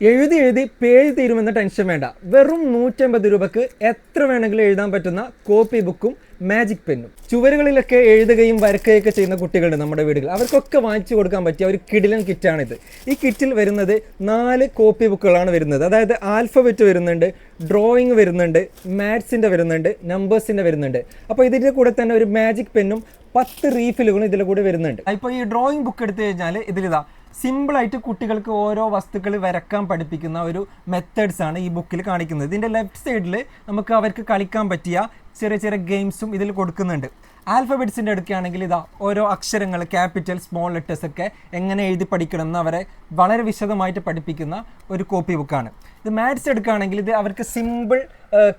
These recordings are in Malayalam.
എഴുതി എഴുതി പേജ് തീരുമെന്ന ടെൻഷൻ വേണ്ട. വെറും 150 രൂപക്ക് എത്ര വേണമെങ്കിലും എഴുതാൻ പറ്റുന്ന കോപ്പി ബുക്കും മാജിക് പെന്നും. ചുവരുകളിലൊക്കെ എഴുതുകയും വരയ്ക്കുകയൊക്കെ ചെയ്യുന്ന കുട്ടികളുണ്ട് നമ്മുടെ വീടുകൾ. അവർക്കൊക്കെ വാങ്ങിച്ചു കൊടുക്കാൻ പറ്റിയ ഒരു കിടിലൻ കിറ്റാണിത്. ഈ കിറ്റിൽ വരുന്നത് 4 കോപ്പി ബുക്കുകളാണ് വരുന്നത്. അതായത് ആൽഫബറ്റ് വരുന്നുണ്ട്, ഡ്രോയിങ് വരുന്നുണ്ട്, മാത്സിൻ്റെ വരുന്നുണ്ട്, നമ്പേഴ്സിൻ്റെ വരുന്നുണ്ട്. അപ്പോൾ ഇതിൻ്റെ കൂടെ തന്നെ ഒരു മാജിക് പെന്നും 10 റീഫിലുകളും ഇതിൽ കൂടെ വരുന്നുണ്ട്. ഇപ്പോൾ ഈ ഡ്രോയിങ് ബുക്ക് എടുത്തു കഴിഞ്ഞാൽ ഇതിലിതാ സിമ്പിളായിട്ട് കുട്ടികൾക്ക് ഓരോ വസ്തുക്കൾ വരക്കാൻ പഠിപ്പിക്കുന്ന ഒരു മെത്തേഡ്സ് ആണ് ഈ ബുക്കിൽ കാണിക്കുന്നത്. ഇതിൻ്റെ ലെഫ്റ്റ് സൈഡിൽ നമുക്ക് അവർക്ക് കളിക്കാൻ പറ്റിയ ചെറിയ ചെറിയ ഗെയിംസും ഇതിൽ കൊടുക്കുന്നുണ്ട്. ആൽഫബറ്റ്സിൻ്റെ എടുക്കുകയാണെങ്കിൽ ഇതാ ഓരോ അക്ഷരങ്ങൾ, ക്യാപിറ്റൽ, സ്മോൾ ലെറ്റേഴ്സ് ഒക്കെ എങ്ങനെ എഴുതി പഠിക്കണം എന്ന് അവരെ വളരെ വിശദമായിട്ട് പഠിപ്പിക്കുന്ന ഒരു കോപ്പി ബുക്കാണ്. ഇത് മാത്സ് എടുക്കുകയാണെങ്കിൽ ഇത് അവർക്ക് സിമ്പിൾ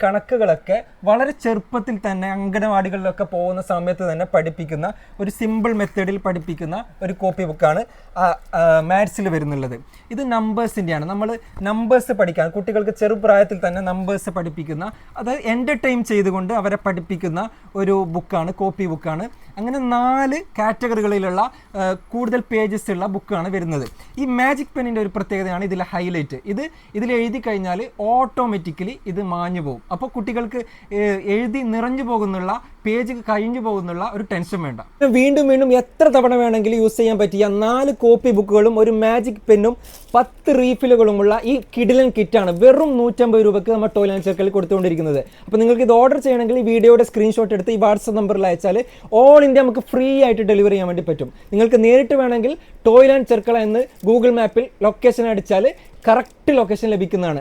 കണക്കുകളൊക്കെ വളരെ ചെറുപ്പത്തിൽ തന്നെ അംഗനവാടികളിലൊക്കെ പോകുന്ന സമയത്ത് തന്നെ പഠിപ്പിക്കുന്ന ഒരു സിമ്പിൾ മെത്തേഡിൽ പഠിപ്പിക്കുന്ന ഒരു കോപ്പി ബുക്കാണ് മാത്സിൽ വരുന്നുള്ളത്. ഇത് നമ്പേഴ്സിൻ്റെയാണ്. നമ്മൾ നമ്പേഴ്സ് പഠിക്കാൻ കുട്ടികൾക്ക് ചെറുപ്രായത്തിൽ തന്നെ നമ്പേഴ്സ് പഠിപ്പിക്കുന്ന, അതായത് എൻ്റർടൈൻ ചെയ്തുകൊണ്ട് അവരെ പഠിപ്പിക്കുന്ന ഒരു ബുക്കാണ്, കോപ്പി ബുക്കാണ്. അങ്ങനെ 4 കാറ്റഗറികളിലുള്ള കൂടുതൽ പേജസ് ഉള്ള ബുക്കാണ് വരുന്നത്. ഈ മാജിക് പെന്നിൻ്റെ ഒരു പ്രത്യേകതയാണ് ഇതിലെ ഹൈലൈറ്റ്. ഇതിൽ എഴുതി കഴിഞ്ഞാൽ ഓട്ടോമാറ്റിക്കലി ഇത് മാഞ്ഞു പോകും. അപ്പോൾ കുട്ടികൾക്ക് എഴുതി നിറഞ്ഞു പോകുന്നുള്ള, പേജ് കഴിഞ്ഞു പോകുന്നുള്ള ഒരു ടെൻഷൻ വേണ്ട. വീണ്ടും വീണ്ടും എത്ര തവണ വേണമെങ്കിലും യൂസ് ചെയ്യാൻ പറ്റിയ 4 കോപ്പി ബുക്കുകളും ഒരു മാജിക് പെന്നും 10 റീഫിലുകളുമുള്ള ഈ കിടിലൻ കിറ്റാണ് വെറും 150 രൂപയ്ക്ക് നമ്മൾ ടോയ് ആൻഡ് സർക്കിളിൽ കൊടുത്തുകൊണ്ടിരിക്കുന്നത്. അപ്പോൾ നിങ്ങൾക്ക് ഇത് ഓർഡർ ചെയ്യണമെങ്കിൽ ഈ വീഡിയോയുടെ സ്ക്രീൻഷോട്ട് എടുത്ത് ഈ വാട്സപ്പ് നമ്പറിൽ അയച്ചാൽ ഓൾ ഇന്ത്യ നമുക്ക് ഫ്രീ ആയിട്ട് ഡെലിവറി ചെയ്യാൻ വേണ്ടി പറ്റും. നിങ്ങൾക്ക് നേരിട്ട് വേണമെങ്കിൽ ടോയ് ആൻഡ് സർക്കിൾ എന്ന് ഗൂഗിൾ മാപ്പിൽ ലൊക്കേഷൻ അടിച്ചാൽ കറക്റ്റ് ലൊക്കേഷൻ ലഭിക്കുന്നതാണ്.